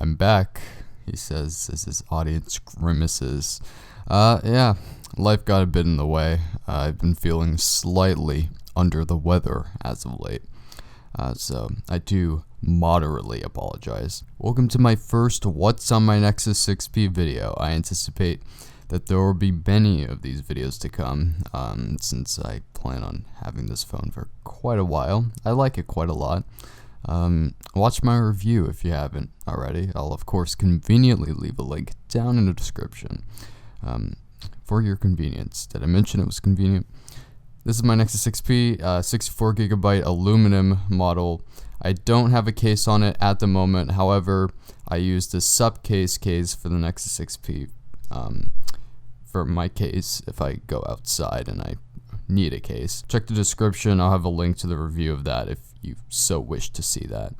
I'm back, he says as his audience grimaces. Yeah, life got a bit in the way. I've been feeling slightly under the weather as of late. So I do moderately apologize. Welcome to my first What's on My Nexus 6P video. I anticipate that there will be many of these videos to come, since I plan on having this phone for quite a while. I like it quite a lot. Watch my review if you haven't already. I'll of course conveniently leave a link down in the description for your convenience. Did I mention it was convenient? This is my Nexus 6P, 64GB aluminum model. I don't have a case on it at the moment. However, I used a subcase case for the Nexus 6P for my case if I go outside and I need a case. Check the description. I'll have a link to the review of that if you so wish to see that.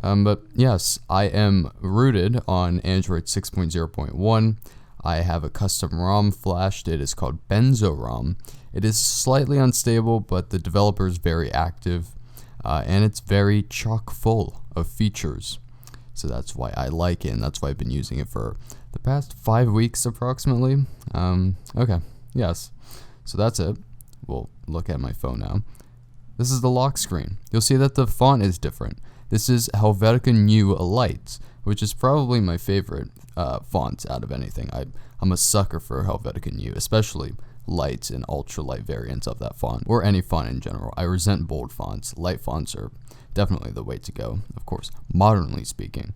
But yes, I am rooted on Android 6.0.1. I have a custom ROM flashed. It is called Benzo ROM. It is slightly unstable, but the developer is very active, and it's very chock full of features. So that's why I like it, and that's why I've been using it for the past 5 weeks approximately. Okay, yes. So that's it. We'll look at my phone now. This is the lock screen. You'll see that the font is different. This is Helvetica Neue Light, which is probably my favorite font out of anything. I'm a sucker for Helvetica Neue, especially light and ultralight variants of that font, or any font in general. I resent bold fonts. Light fonts are definitely the way to go, of course, modernly speaking.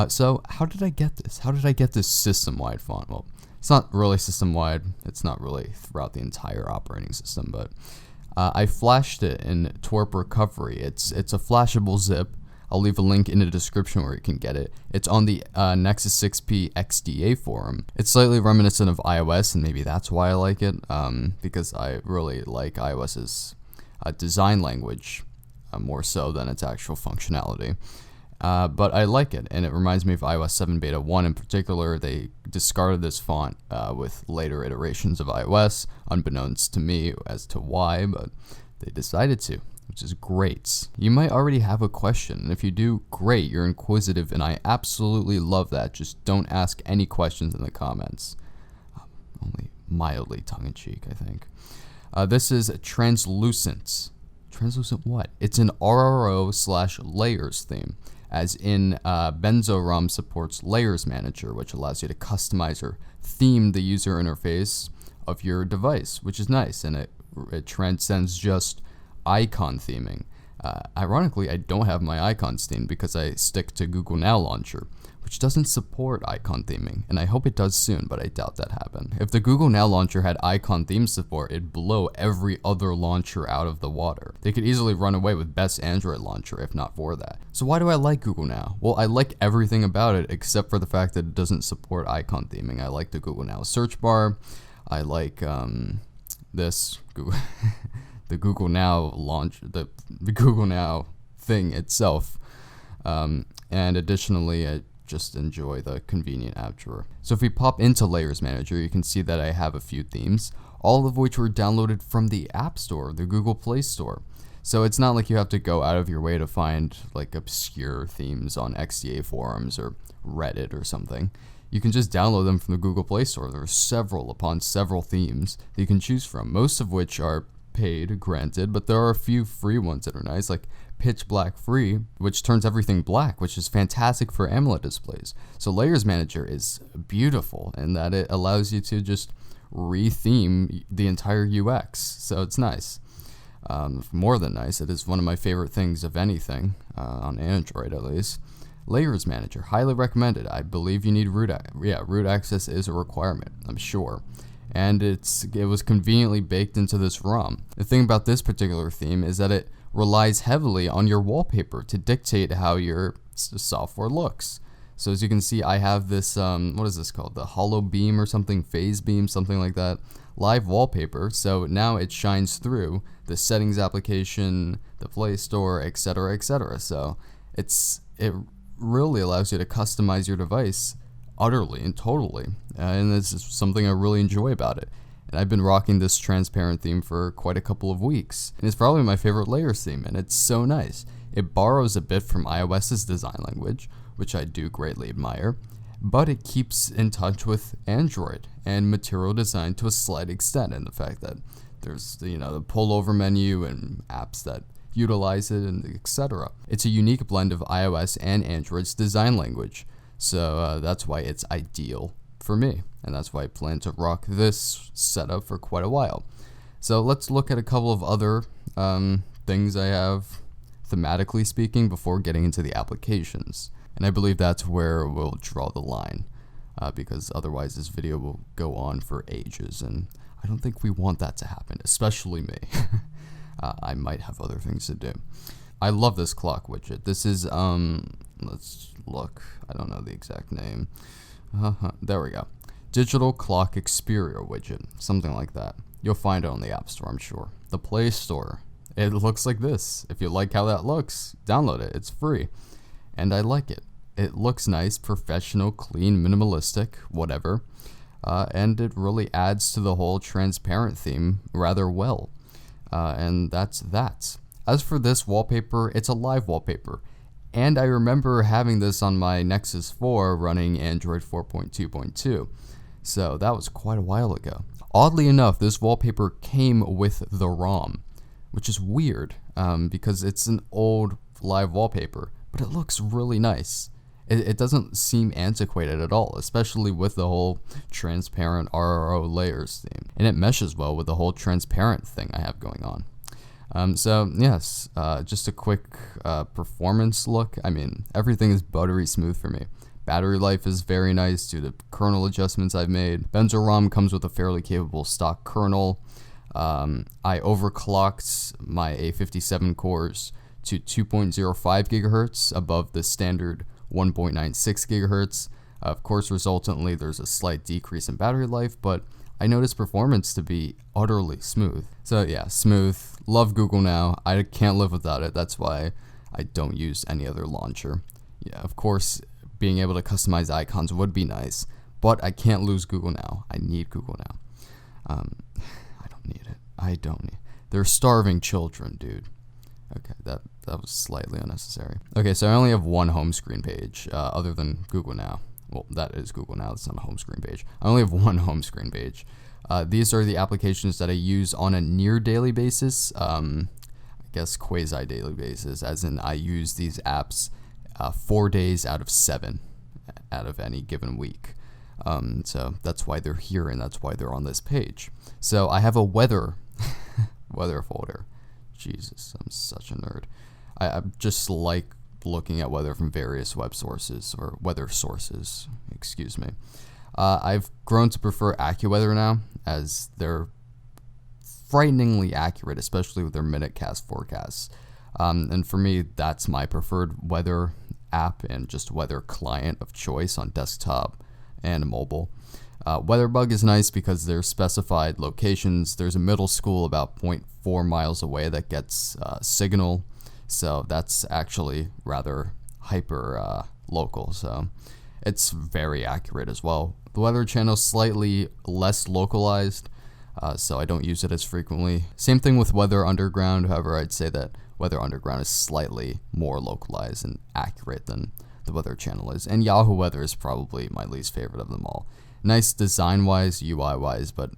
So how did I get this? How did I get this system-wide font? Well, it's not really system-wide. It's not really throughout the entire operating system, but I flashed it in Twerp Recovery. It's a flashable zip. I'll leave a link in the description where you can get it. It's on the Nexus 6P XDA forum. It's slightly reminiscent of iOS, and maybe that's why I like it, because I really like iOS's design language more so than its actual functionality. But I like it, and it reminds me of iOS 7 Beta 1 in particular. They discarded this font with later iterations of iOS, unbeknownst to me as to why, but they decided to, which is great. You might already have a question, and if you do, great, you're inquisitive, and I absolutely love that. Just don't ask any questions in the comments. Only mildly tongue-in-cheek, I think. This is translucent. Translucent what? It's an RRO/layers theme, as in Benzo ROM supports Layers Manager, which allows you to customize or theme the user interface of your device, which is nice, and it transcends just icon theming. Ironically, I don't have my icons themed because I stick to Google Now Launcher, which doesn't support icon theming, and I hope it does soon, but I doubt that happen. If the Google Now Launcher had icon theme support, it'd blow every other launcher out of the water. They could easily run away with best Android launcher if not for that. So why do I like Google Now? Well, I like everything about it except for the fact that it doesn't support icon theming. I like the Google Now search bar. I like this Google the Google Now launch, the Google Now thing itself, and additionally, I just enjoy the convenient app drawer. So if we pop into Layers Manager, you can see that I have a few themes, all of which were downloaded from the App Store, the Google Play Store. So it's not like you have to go out of your way to find like obscure themes on XDA forums or Reddit or something. You can just download them from the Google Play Store. There are several upon several themes that you can choose from, most of which are paid, granted, but there are a few free ones that are nice, like Pitch Black Free, which turns everything black, which is fantastic for AMOLED displays. So Layers Manager is beautiful in that it allows you to just re-theme the entire UX, so it's nice. More than nice, it is one of my favorite things of anything, on Android at least. Layers Manager, highly recommended. I believe you need root access is a requirement, I'm sure. And it was conveniently baked into this ROM. The thing about this particular theme is that it relies heavily on your wallpaper to dictate how your software looks. So as you can see, I have this, what is this called? The Hollow Beam or something, Phase Beam, something like that, live wallpaper. So now it shines through the settings application, the Play Store, etc., etc. So it really allows you to customize your device utterly and totally, and this is something I really enjoy about it. And I've been rocking this transparent theme for quite a couple of weeks, and it's probably my favorite Layers theme, and it's so nice. It borrows a bit from iOS's design language, which I do greatly admire, but it keeps in touch with Android and material design to a slight extent, and the fact that there's the pullover menu and apps that utilize it, and etc. It's a unique blend of iOS and Android's design language, so that's why it's ideal for me, and that's why I plan to rock this setup for quite a while. So let's look at a couple of other things I have, thematically speaking, before getting into the applications. And I believe that's where we'll draw the line, because otherwise this video will go on for ages, and I don't think we want that to happen, especially me. I might have other things to do. I love this clock widget. This is, let's look. I don't know the exact name. There we go. Digital Clock Xperia widget, something like that. You'll find it on the App Store, I'm sure. The Play Store. It looks like this. If you like how that looks, download it. It's free. And I like it. It looks nice, professional, clean, minimalistic, whatever. And it really adds to the whole transparent theme rather well. And that's that. As for this wallpaper, it's a live wallpaper. And I remember having this on my Nexus 4 running Android 4.2.2. So that was quite a while ago. Oddly enough, this wallpaper came with the ROM, which is weird because it's an old live wallpaper, but it looks really nice. It doesn't seem antiquated at all, especially with the whole transparent RRO layers theme. And it meshes well with the whole transparent thing I have going on. So yes, just a quick performance look. I mean, everything is buttery smooth for me. Battery life is very nice due to kernel adjustments I've made. BenzoROM comes with a fairly capable stock kernel. I overclocked my A57 cores to 2.05 gigahertz above the standard 1.96 gigahertz. Of course, resultantly, there's a slight decrease in battery life, but I noticed performance to be utterly smooth. So yeah, smooth. Love Google Now. I can't live without it. That's why I don't use any other launcher. Yeah, of course, being able to customize icons would be nice, but I can't lose Google Now. I need Google Now. I don't need it. I don't need. They're starving children, dude. Okay, that was slightly unnecessary. Okay, so I only have one home screen page, other than Google Now. Well, that is Google Now. It's not a home screen page. I only have one home screen page. These are the applications that I use on a near daily basis. I guess quasi daily basis, as in I use these apps 4 days out of 7 out of any given week. So that's why they're here, and that's why they're on this page. So I have a weather folder. Jesus, I'm such a nerd. I just like looking at weather from various web sources, or weather sources, excuse me. I've grown to prefer AccuWeather now, as they're frighteningly accurate, especially with their MinuteCast forecasts. And for me, that's my preferred weather app and just weather client of choice on desktop and mobile. WeatherBug is nice because there's specified locations. There's a middle school about 0.4 miles away that gets signal, so that's actually rather hyper local, so it's very accurate as well. The Weather Channel is slightly less localized, so I don't use it as frequently. Same thing with Weather Underground, however, I'd say that Weather Underground is slightly more localized and accurate than the Weather Channel is. And Yahoo Weather is probably my least favorite of them all. Nice design-wise, UI-wise, but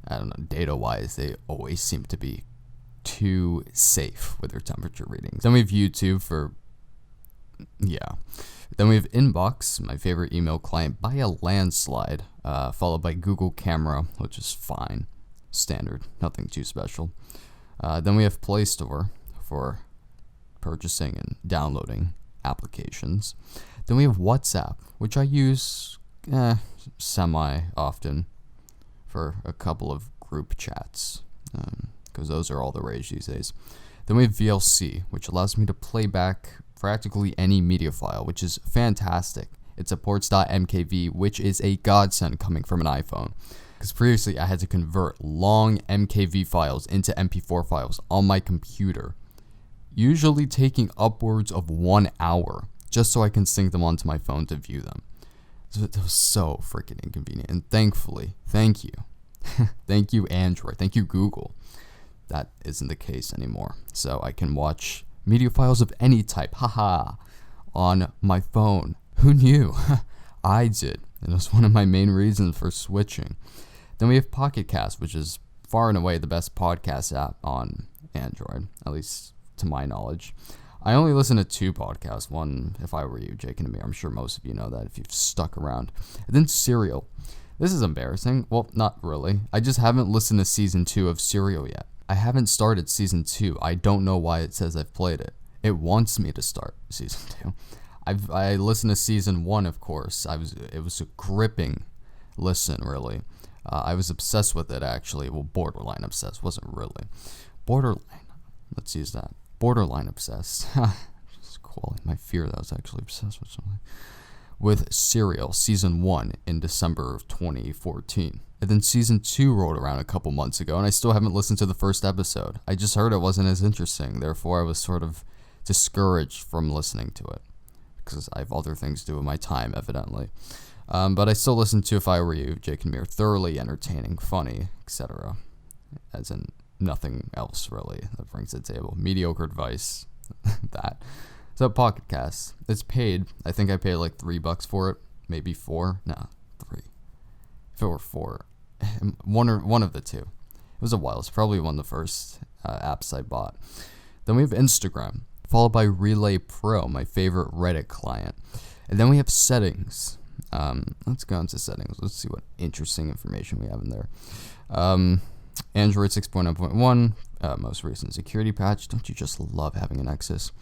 I don't know, data-wise, they always seem to be too safe with their temperature readings. Then we have YouTube for, Then we have Inbox, my favorite email client by a landslide, followed by Google Camera, which is fine, standard, nothing too special. Then we have Play Store for purchasing and downloading applications. Then we have WhatsApp, which I use semi-often for a couple of group chats, because those are all the rage these days. Then we have VLC, which allows me to play back practically any media file, which is fantastic. It supports .mkv, which is a godsend coming from an iPhone. Because previously I had to convert long MKV files into MP4 files on my computer, usually taking upwards of 1 hour, just so I can sync them onto my phone to view them. So it was so freaking inconvenient. And thankfully, thank you. Thank you, Android. Thank you, Google. That isn't the case anymore. So I can watch media files of any type, on my phone. Who knew? I did. It was one of my main reasons for switching. Then we have Pocket Cast, which is far and away the best podcast app on Android, at least to my knowledge. I only listen to 2 podcasts. One, If I Were You, Jake and Amir. I'm sure most of you know that if you've stuck around. And then Serial. This is embarrassing. Well, not really. I just haven't listened to season 2 of Serial yet. I haven't started season 2. I don't know why it says I've played it. It wants me to start season 2. I listened to season 1, of course. It was a gripping listen, really. I was obsessed with it, actually. Well, borderline obsessed. Wasn't really. Borderline. Let's use that. Borderline obsessed. Just quelling my fear that I was actually obsessed with something. With Serial, season 1 in December of 2014. And then season 2 rolled around a couple months ago, and I still haven't listened to the first episode. I just heard it wasn't as interesting. Therefore, I was sort of discouraged from listening to it. Because I have other things to do with my time, evidently. But I still listen to If I Were You, Jake and Mir. Thoroughly entertaining, funny, etc. As in nothing else, really, that brings to the table. Mediocre advice. That. So, Pocket Cast. It's paid. I think I paid like $3 for it. Maybe 4. No, 3. If it were 4. One of the 2. It was a while. It's probably one of the first apps I bought. Then we have Instagram, followed by Relay Pro, my favorite Reddit client. And then we have settings. Let's go into settings. Let's see what interesting information we have in there. Android 6.0.1, most recent security patch. Don't you just love having a Nexus?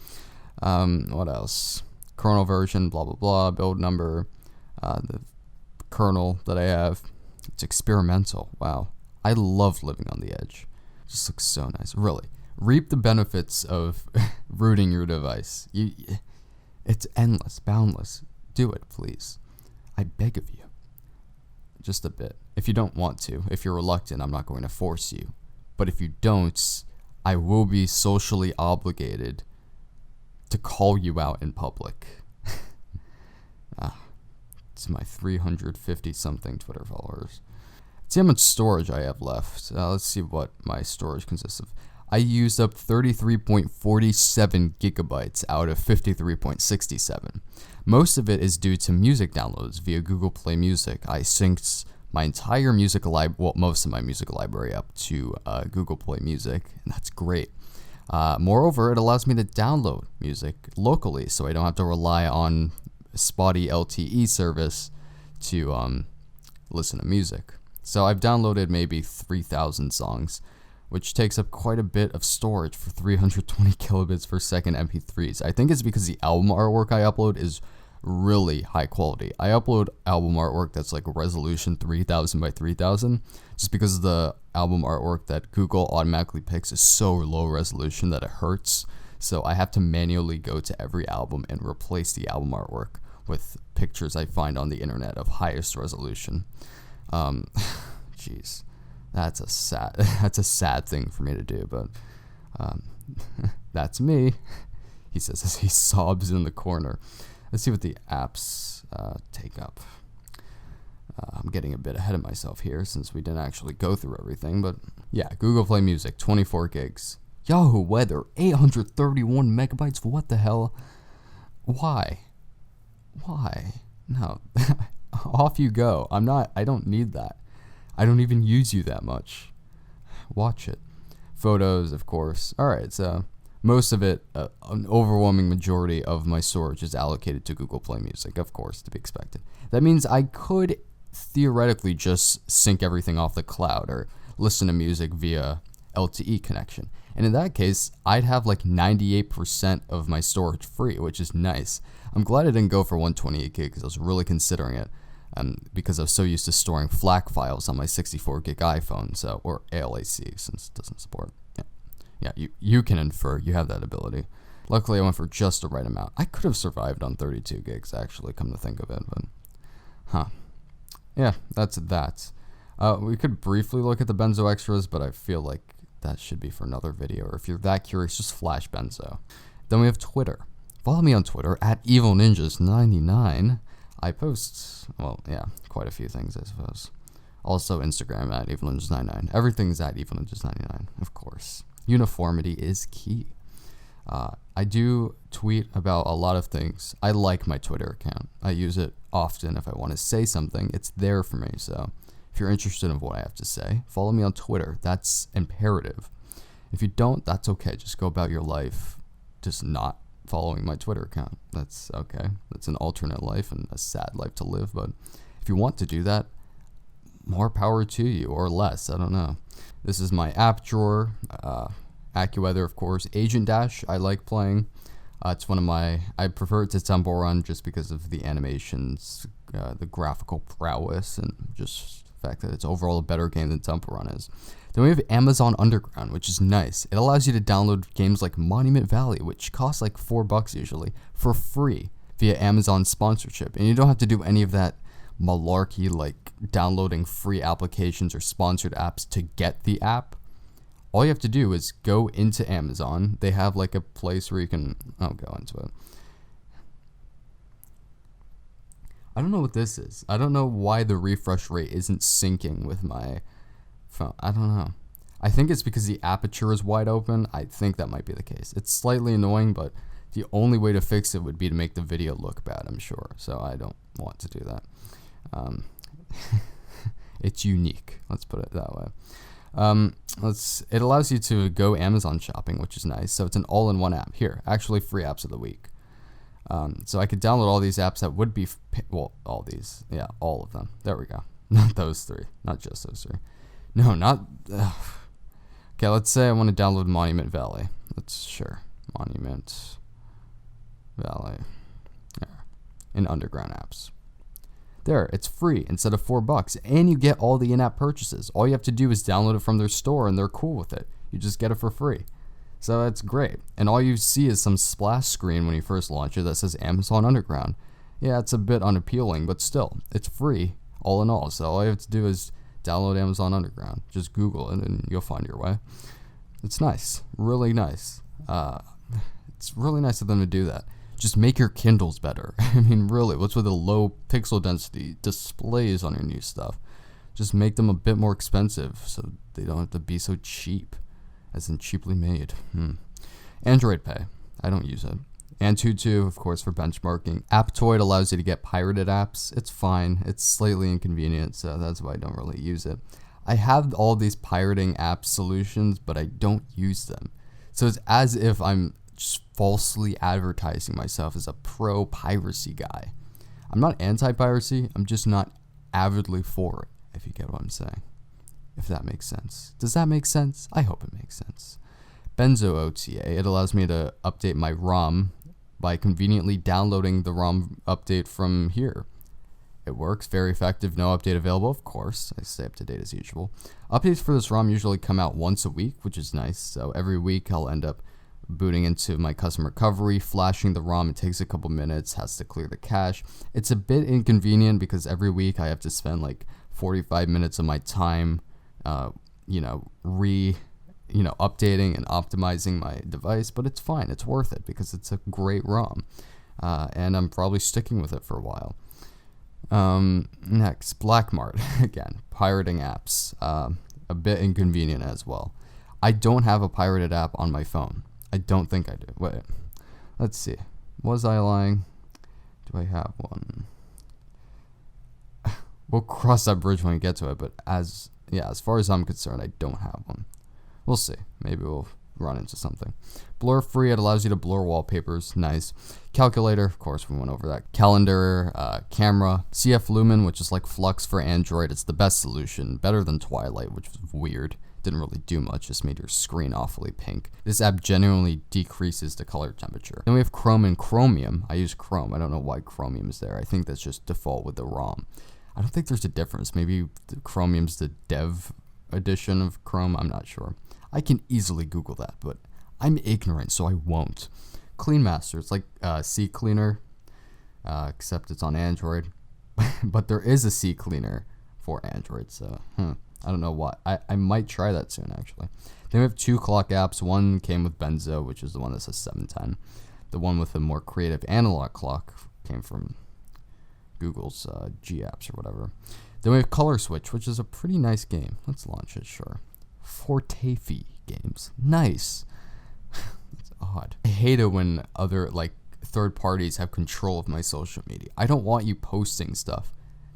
What else? Kernel version, blah, blah, blah. Build number. The kernel that I have. It's experimental. Wow. I love living on the edge. It just looks so nice. Really. Reap the benefits of rooting your device. It's endless, boundless. Do it, please. I beg of you. Just a bit. If you don't want to, if you're reluctant, I'm not going to force you. But if you don't, I will be socially obligated to call you out in public. It's my 350-something Twitter followers. Let's see how much storage I have left. Let's see what my storage consists of. I used up 33.47 gigabytes out of 53.67. Most of it is due to music downloads via Google Play Music. I synced my entire music most of my music library up to Google Play Music, and that's great. Moreover, it allows me to download music locally, so I don't have to rely on spotty LTE service to listen to music. So I've downloaded maybe 3,000 songs, which takes up quite a bit of storage for 320 kilobits per second MP3s. I think it's because the album artwork I upload is really high quality. I upload album artwork that's like resolution 3000 by 3000, just because the album artwork that Google automatically picks is so low resolution that it hurts. So I have to manually go to every album and replace the album artwork with pictures I find on the internet of highest resolution. Jeez. That's a sad thing for me to do, but that's me, he says as he sobs in the corner. Let's see what the apps take up. I'm getting a bit ahead of myself here since we didn't actually go through everything, but yeah, Google Play Music, 24 gigs. Yahoo Weather, 831 megabytes. What the hell? Why? No, off you go. I don't need that. I don't even use you that much. Watch it. Photos, of course. Alright, so most of it, an overwhelming majority of my storage is allocated to Google Play Music, of course, to be expected. That means I could theoretically just sync everything off the cloud or listen to music via LTE connection. And in that case, I'd have like 98% of my storage free, which is nice. I'm glad I didn't go for 128 gig because I was really considering it. Because I was so used to storing FLAC files on my 64 gig iPhone, or ALAC, since it doesn't support. Yeah, you can infer, you have that ability. Luckily, I went for just the right amount. I could have survived on 32 gigs, actually, come to think of it, but, yeah, that's that. We could briefly look at the Benzo extras, but I feel like that should be for another video, or if you're that curious, just flash Benzo. Then we have Twitter. Follow me on Twitter, @EvilNinjas99. I post, quite a few things, I suppose. Also, Instagram, @EvilNinjas99. Everything's @EvilNinjas99, of course. Uniformity is key. I do tweet about a lot of things. I like my Twitter account. I use it often if I want to say something. It's there for me. So if you're interested in what I have to say, follow me on Twitter. That's imperative. If you don't, that's okay. Just go about your life just not following my Twitter account. That's okay. That's an alternate life and a sad life to live. But if you want to do that, more power to you, or less. I don't know. This is my app drawer. AccuWeather, of course. Agent Dash, I like playing. It's one of my... I prefer it to Temple Run just because of the animations, the graphical prowess, and just the fact that it's overall a better game than Temple Run is. Then we have Amazon Underground, which is nice. It allows you to download games like Monument Valley, which costs like $4 usually, for free via Amazon sponsorship. And you don't have to do any of that malarkey like downloading free applications or sponsored apps to get the app. All you have to do is go into Amazon. They have like a place where you can... I'll go into it. I don't know what this is. I don't know why the refresh rate isn't syncing with my phone. I don't know. I think it's because the aperture is wide open. I think that might be the case. It's slightly annoying, but the only way to fix it would be to make the video look bad, I'm sure. So I don't want to do that. It's unique. Let's put it that way. It allows you to go Amazon shopping, which is nice. So it's an all-in-one app. Here, actually free apps of the week. So I could download all these apps that would be, all these. Yeah, all of them. There we go. Not those three. Not just those three. No, not... Okay, let's say I want to download Monument Valley. Sure. Monument Valley. There. In Underground apps. There, it's free instead of $4, and you get all the in-app purchases. All you have to do is download it from their store, and they're cool with it. You just get it for free. So that's great. And all you see is some splash screen when you first launch it that says Amazon Underground. Yeah, it's a bit unappealing, but still, it's free, all in all. So all you have to do is download Amazon Underground. Just Google it, and you'll find your way. It's nice. Really nice. It's really nice of them to do that. Just make your Kindles better. I mean, really, what's with the low pixel density displays on your new stuff? Just make them a bit more expensive so they don't have to be so cheap, as in cheaply made. Android Pay. I don't use it. Antutu, of course, for benchmarking. Aptoid allows you to get pirated apps. It's fine. It's slightly inconvenient, so that's why I don't really use it. I have all these pirating app solutions, but I don't use them. So it's as if I'm just falsely advertising myself as a pro piracy guy. I'm not anti-piracy, I'm just not avidly for it, if you get what I'm saying. If that makes sense. Does that make sense? I hope it makes sense. Benzo OTA, it allows me to update my ROM by conveniently downloading the ROM update from here. It works, very effective, no update available, of course. I stay up to date as usual. Updates for this ROM usually come out once a week, which is nice. So every week I'll end up booting into my custom recovery, flashing the ROM. It takes a couple minutes, has to clear the cache. It's a bit inconvenient because every week I have to spend like 45 minutes of my time, updating and optimizing my device, but it's fine. It's worth it because it's a great ROM, and I'm probably sticking with it for a while. Next, Blackmart. Again, pirating apps, a bit inconvenient as well. I don't have a pirated app on my phone. I don't think I do. Wait, let's see. Was I lying? Do I have one? We'll cross that bridge when we get to it, but as far as I'm concerned, I don't have one. We'll see. Maybe we'll run into something. Blur free, it allows you to blur wallpapers. Nice. Calculator, of course, we went over that. Calendar, camera. CF Lumen, which is like Flux for Android. It's the best solution. Better than Twilight, which was weird. Didn't really do much, just made your screen awfully pink. This app genuinely decreases the color temperature. Then we have Chrome and Chromium. I use Chrome. I don't know why Chromium is there. I think that's just default with the ROM. I don't think there's a difference. Maybe the Chromium's the dev edition of Chrome. I'm not sure. I can easily Google that, but I'm ignorant, so I won't. Clean Master. It's like C Cleaner, except it's on Android. But there is a C Cleaner for Android, so I don't know why. I might try that soon, actually. Then we have two clock apps. One came with Benzo, which is the one that says 710. The one with the more creative analog clock came from Google's G apps or whatever. Then we have Color Switch, which is a pretty nice game. Let's launch it, sure. Fortefi games. Nice. odd. I hate it when other, like, third parties have control of my social media. I don't want you posting stuff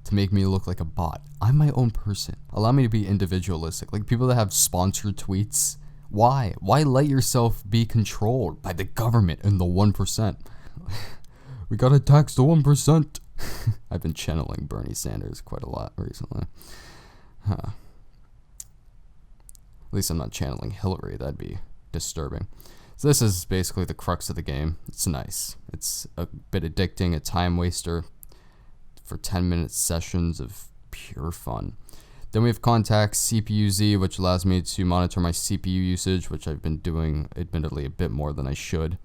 to make me look like a bot. I'm my own person. Allow me to be individualistic. Like, people that have sponsored tweets, why? Why let yourself be controlled by the government and the 1%? We gotta tax the 1%. I've been channeling Bernie Sanders quite a lot recently. At least I'm not channeling Hillary. That'd be disturbing. So this is basically the crux of the game. It's nice. It's a bit addicting, a time waster for 10-minute sessions of pure fun. Then we have Contacts, CPU-Z, which allows me to monitor my CPU usage, which I've been doing, admittedly, a bit more than I should.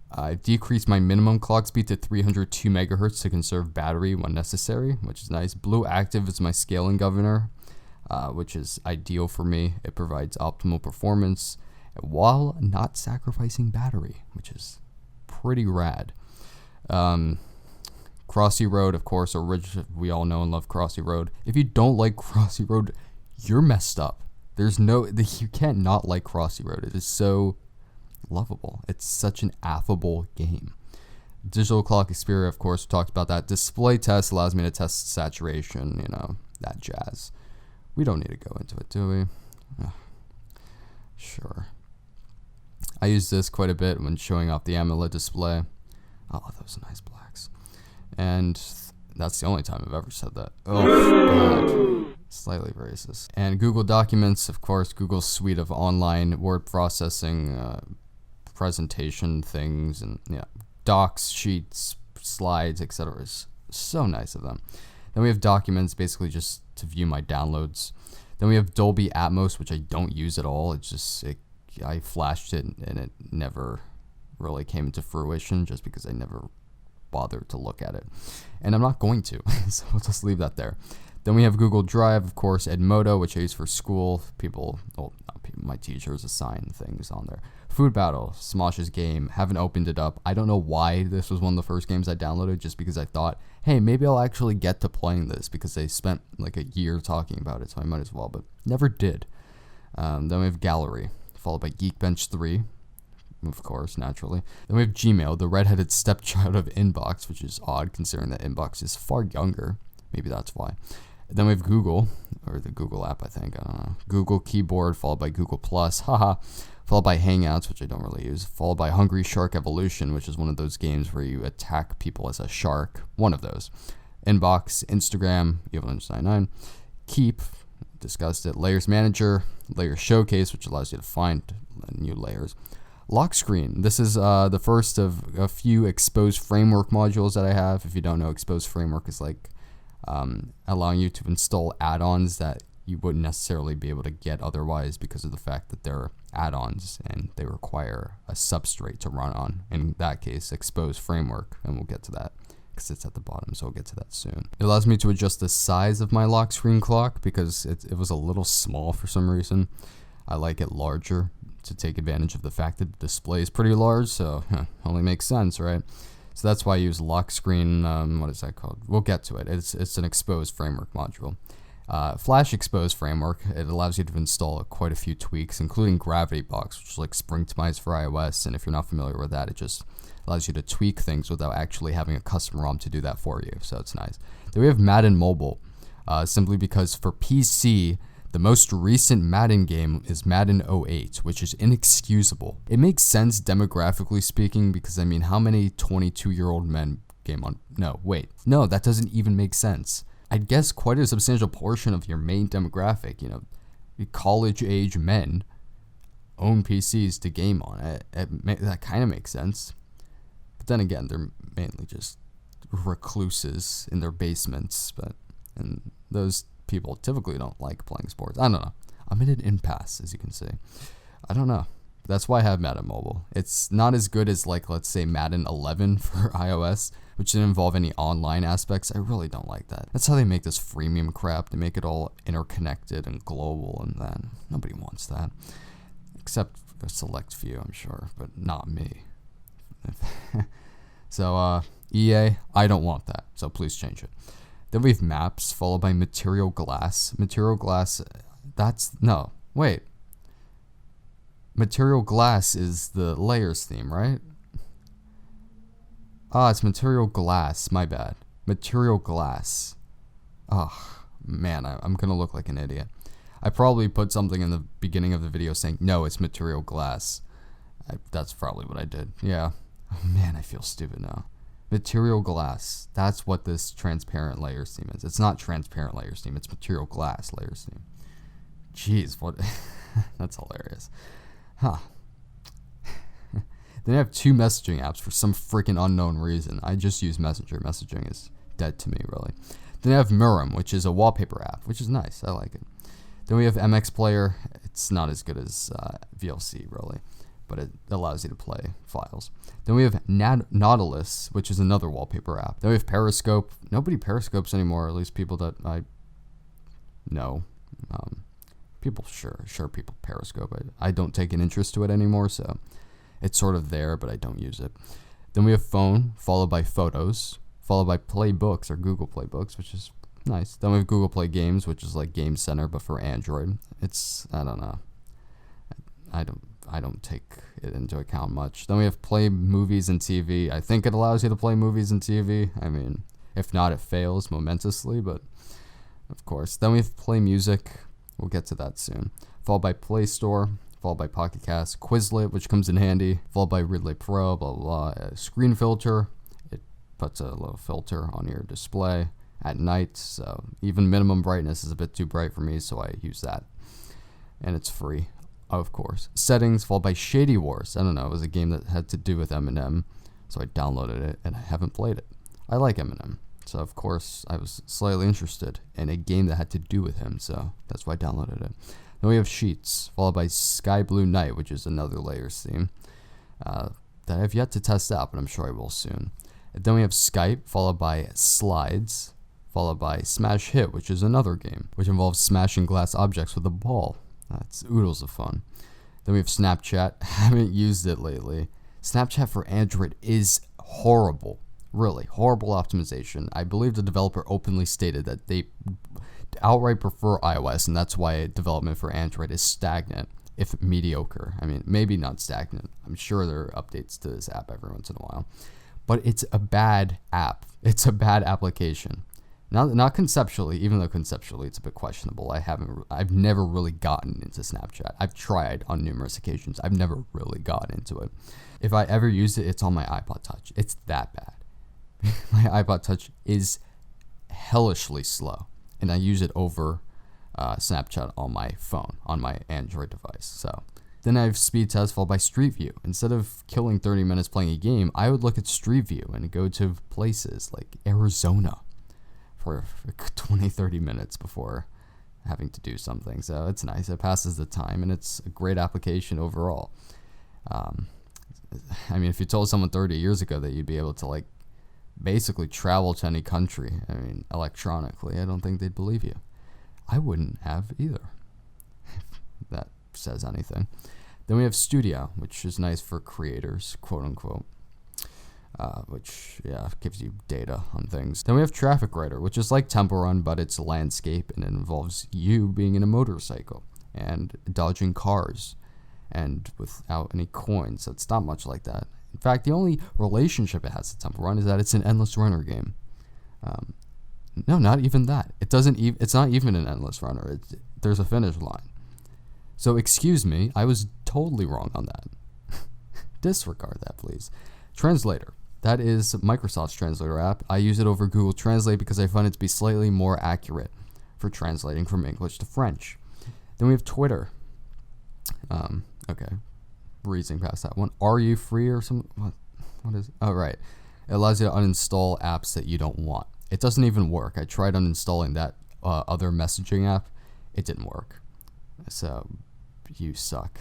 I've decreased my minimum clock speed to 302 megahertz to conserve battery when necessary, which is nice. Blue Active is my scaling governor, which is ideal for me. It provides optimal performance while not sacrificing battery, which is pretty rad. Crossy Road, of course, we all know and love Crossy Road. If you don't like Crossy Road, you're messed up. You can't not like Crossy Road. It is so lovable. It's such an affable game. Digital Clock Xperia, of course, we talked about that. Display Test allows me to test saturation, that jazz. We don't need to go into it, do we? Sure. I use this quite a bit when showing off the AMOLED display. Oh, those nice blacks. And that's the only time I've ever said that. Oh, bad. Slightly racist. And Google Documents, of course, Google's suite of online word processing, presentation things, and docs, sheets, slides, etc. is so nice of them. Then we have Documents, basically just to view my downloads. Then we have Dolby Atmos, which I don't use at all. I flashed it and it never really came into fruition just because I never bothered to look at it. And I'm not going to, so I'll just leave that there. Then we have Google Drive, of course, Edmodo, which I use for school. My teachers assign things on there. Food Battle, Smosh's game. Haven't opened it up. I don't know why this was one of the first games I downloaded, just because I thought, hey, maybe I'll actually get to playing this because they spent like a year talking about it, so I might as well, but never did. Then we have Gallery, followed by Geekbench 3, of course, naturally. Then we have Gmail, the redheaded stepchild of Inbox, which is odd considering that Inbox is far younger. Maybe that's why. Then we have Google, or the Google app, I think. I don't know. Google Keyboard, followed by Google Plus, haha. Followed by Hangouts, which I don't really use. Followed by Hungry Shark Evolution, which is one of those games where you attack people as a shark. One of those. Inbox, Instagram, Evil99. Keep, discussed it. Layers Manager, Layers Showcase, which allows you to find new layers. Lock Screen. This is the first of a few Exposed Framework modules that I have. If you don't know, Exposed Framework is like allowing you to install add-ons that you wouldn't necessarily be able to get otherwise because of the fact that they're add-ons and they require a substrate to run on. In that case, Exposed Framework, and we'll get to that because it's at the bottom, so we'll get to that soon. It allows me to adjust the size of my lock screen clock because it was a little small for some reason. I like it larger to take advantage of the fact that the display is pretty large, so only makes sense, right? So that's why I use lock screen. What is that called? We'll get to it. It's an Exposed Framework module. Flash Exposed Framework, it allows you to install quite a few tweaks, including Gravity Box, which is like Springtomize for iOS. And if you're not familiar with that, it just allows you to tweak things without actually having a custom ROM to do that for you. So it's nice. Then we have Madden Mobile, simply because for PC, the most recent Madden game is Madden 08, which is inexcusable. It makes sense demographically speaking because, I mean, how many 22-year-old men game on... No, that doesn't even make sense. I'd guess quite a substantial portion of your main demographic, college-age men, own PCs to game on. That kind of makes sense. But then again, they're mainly just recluses in their basements, and those people typically don't like playing sports. I don't know. I'm in an impasse, as you can see. I don't know. That's why I have Madden Mobile. It's not as good as, like, let's say Madden 11 for iOS, which didn't involve any online aspects. I really don't like that. That's how they make this freemium crap. They make it all interconnected and global, and then nobody wants that. Except a select few, I'm sure, but not me. So, EA, I don't want that, so please change it. Then we have Maps, followed by Material Glass. Material Glass, Material Glass is the layers theme, right? Ah, it's Material Glass. My bad. Material Glass. Oh, man, I'm going to look like an idiot. I probably put something in the beginning of the video saying, no, it's Material Glass. That's probably what I did. Yeah. Oh, man, I feel stupid now. Material Glass. That's what this transparent layers theme is. It's not transparent layers theme. It's Material Glass layers theme. Jeez, what? That's hilarious. Huh. Then I have 2 messaging apps for some freaking unknown reason. I just use Messenger. Messaging is dead to me, really. Then I have Mirum, which is a wallpaper app, which is nice. I like it. Then we have MX Player. It's not as good as VLC, really, but it allows you to play files. Then we have Nautilus, which is another wallpaper app. Then we have Periscope. Nobody periscopes anymore, at least people that I know. People, sure, people periscope. I don't take an interest to it anymore, so it's sort of there, but I don't use it. Then we have Phone, followed by Photos, followed by Playbooks, or Google Playbooks, which is nice. Then we have Google Play Games, which is like Game Center, but for Android. I don't know. I don't take it into account much. Then we have Play Movies and TV. I think it allows you to play movies and TV. I mean, if not, it fails momentously, but of course. Then we have Play Music. We'll get to that soon. Followed by Play Store, followed by Pocket Cast, Quizlet, which comes in handy, followed by Relay Pro, blah, blah, blah. Screen Filter. It puts a little filter on your display at night, so even minimum brightness is a bit too bright for me, so I use that. And it's free, of course. Settings, followed by Shady Wars. I don't know, it was a game that had to do with Eminem, so I downloaded it, and I haven't played it. I like Eminem, so of course I was slightly interested in a game that had to do with him, so that's why I downloaded it. Then we have Sheets, followed by Sky Blue Night, which is another layers theme that I have yet to test out, but I'm sure I will soon. And then we have Skype, followed by Slides, followed by Smash Hit, which is another game, which involves smashing glass objects with a ball. That's oodles of fun. Then we have Snapchat. Haven't used it lately. Snapchat for Android is horrible. Really, horrible optimization. I believe the developer openly stated that they outright prefer iOS, and that's why development for Android is stagnant, if mediocre. I mean, maybe not stagnant. I'm sure there are updates to this app every once in a while. But it's a bad app. It's a bad application. Not conceptually, even though conceptually it's a bit questionable. I've never really gotten into Snapchat. I've tried on numerous occasions. I've never really gotten into it. If I ever use it, it's on my iPod Touch. It's that bad. My iPod Touch is hellishly slow, and I use it over Snapchat on my phone, on my Android device. So then I have Speed Test followed by Street View. Instead of killing 30 minutes playing a game, I would look at Street View and go to places like Arizona for 20-30 minutes before having to do something. So it's nice. It passes the time, and it's a great application overall. I mean, if you told someone 30 years ago that you'd be able to basically travel to any country, I mean, electronically, I don't think they'd believe you. I wouldn't have either, if that says anything. Then we have Studio, which is nice for creators, quote unquote, which gives you data on things. Then we have Traffic Writer, which is like Temple Run, but it's a landscape, and it involves you being in a motorcycle and dodging cars and without any coins. So it's not much like that. In fact, the only relationship it has to Temple Run is that it's an endless runner game. No, not even that. It's not even an endless runner. There's a finish line. So excuse me, I was totally wrong on that. Disregard that, please. Translator. That is Microsoft's translator app. I use it over Google Translate because I find it to be slightly more accurate for translating from English to French. Then we have Twitter. Okay. Breezing past that one. Are You Free or something? What is it? Oh, right. It allows you to uninstall apps that you don't want. It doesn't even work. I tried uninstalling that other messaging app. It didn't work. So, you suck.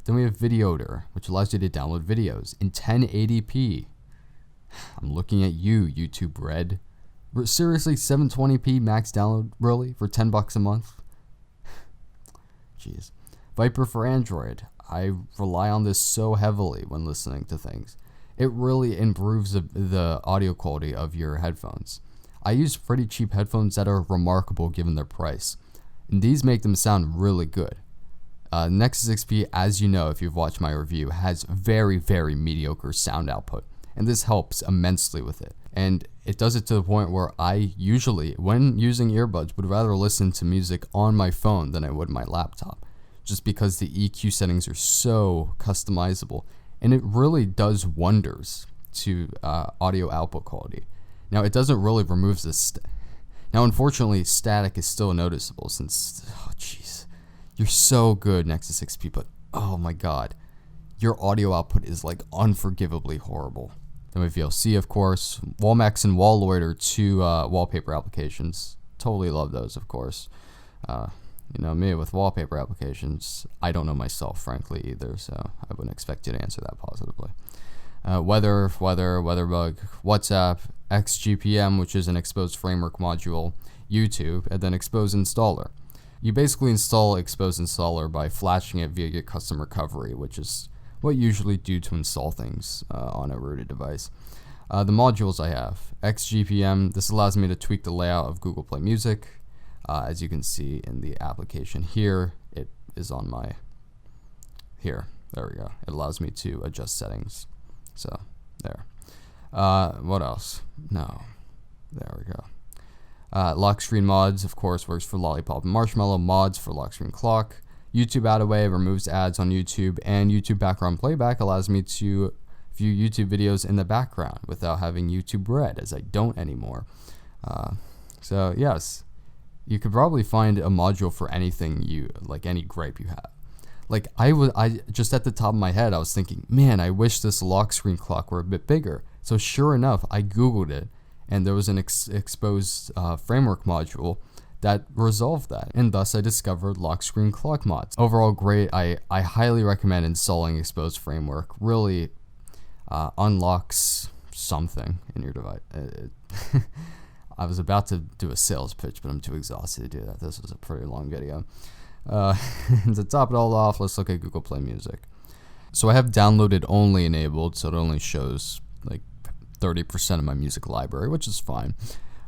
Then we have Videoder, which allows you to download videos in 1080p. I'm looking at you, YouTube Red. Seriously, 720p max download, really? For $10 a month? Jeez. Viper for Android. I rely on this so heavily when listening to things. It really improves the audio quality of your headphones. I use pretty cheap headphones that are remarkable given their price, and these make them sound really good. Nexus XP, as you know if you've watched my review, has very, very mediocre sound output, and this helps immensely with it. And it does it to the point where I usually, when using earbuds, would rather listen to music on my phone than I would my laptop, just because the EQ settings are so customizable, and it really does wonders to audio output quality. Now, it doesn't really remove this. Now, unfortunately, static is still noticeable since, oh jeez, you're so good, Nexus XP, but oh my god, your audio output is like unforgivably horrible. Then we have VLC, of course, Wallmax and Walloid are two wallpaper applications. Totally love those, of course. You know me with wallpaper applications, I don't know myself, frankly, either, so I wouldn't expect you to answer that positively. Weatherbug, WhatsApp, XGPM, which is an exposed framework module, YouTube, and then Expose Installer. You basically install Expose Installer by flashing it via your custom recovery, which is what you usually do to install things on a rooted device. The modules I have, XGPM, this allows me to tweak the layout of Google Play Music. As you can see in the application here, it is on my, here, there we go. It allows me to adjust settings. So, there. What else? No. There we go. Lock screen mods, of course, works for Lollipop and Marshmallow. Mods for lock screen clock. YouTube Add Away removes ads on YouTube, and YouTube background playback allows me to view YouTube videos in the background without having YouTube Red, as I don't anymore. So yes, you could probably find a module for anything you like, any gripe you have. Like I just at the top of my head, I was thinking, man, I wish this lock screen clock were a bit bigger. So sure enough, I Googled it, and there was an exposed framework module that resolved that, and thus I discovered lock screen clock mods. Overall great. I highly recommend installing exposed framework. Really unlocks something in your device. I was about to do a sales pitch, but I'm too exhausted to do that. This was a pretty long video. To top it all off, let's look at Google Play Music. So I have downloaded only enabled, so it only shows like 30% of my music library, which is fine.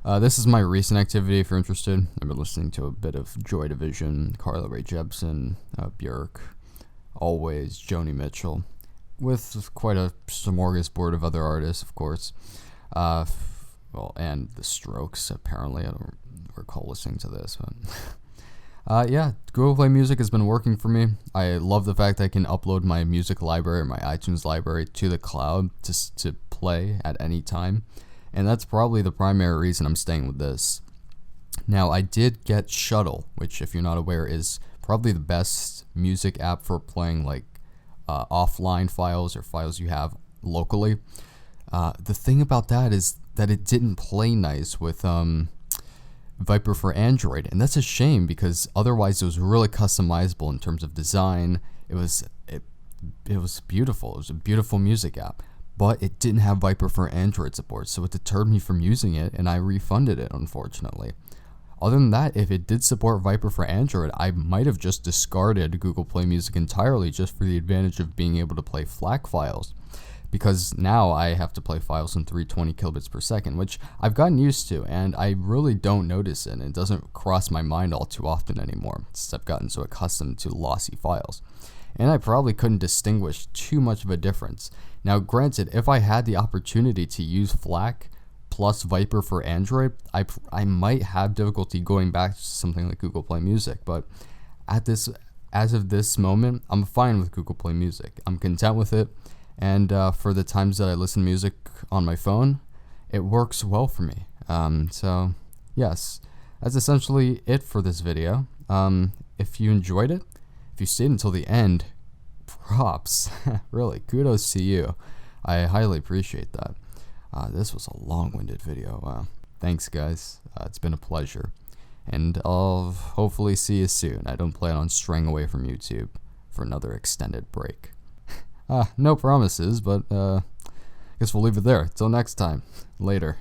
This is my recent activity if you're interested. I've been listening to a bit of Joy Division, Carly Rae Jepsen, Björk, Always, Joni Mitchell, with quite a smorgasbord of other artists, of course. Well, and The Strokes, apparently. I don't recall listening to this, but yeah, Google Play Music has been working for me. I love the fact that I can upload my music library, my iTunes library, to the cloud to play at any time. And that's probably the primary reason I'm staying with this. Now, I did get Shuttle, which, if you're not aware, is probably the best music app for playing like offline files or files you have locally. The thing about that is that it didn't play nice with Viper for Android, and that's a shame because otherwise it was really customizable in terms of design. It was beautiful. It was a beautiful music app. But it didn't have Viper for Android support, so it deterred me from using it, and I refunded it, unfortunately. Other than that, if it did support Viper for Android, I might have just discarded Google Play Music entirely just for the advantage of being able to play FLAC files. Because now I have to play files in 320 kilobits per second, which I've gotten used to, and I really don't notice it, and it doesn't cross my mind all too often anymore, since I've gotten so accustomed to lossy files. And I probably couldn't distinguish too much of a difference. Now, granted, if I had the opportunity to use FLAC plus Viper for Android, I might have difficulty going back to something like Google Play Music, but as of this moment, I'm fine with Google Play Music. I'm content with it, and for the times that I listen to music on my phone, it works well for me. So, yes, that's essentially it for this video. If you enjoyed it, if you stayed until the end, props. Really, kudos to you. I highly appreciate that. This was a long-winded video. Wow. Thanks, guys. It's been a pleasure. And I'll hopefully see you soon. I don't plan on straying away from YouTube for another extended break. No promises, but I guess we'll leave it there. Till next time. Later.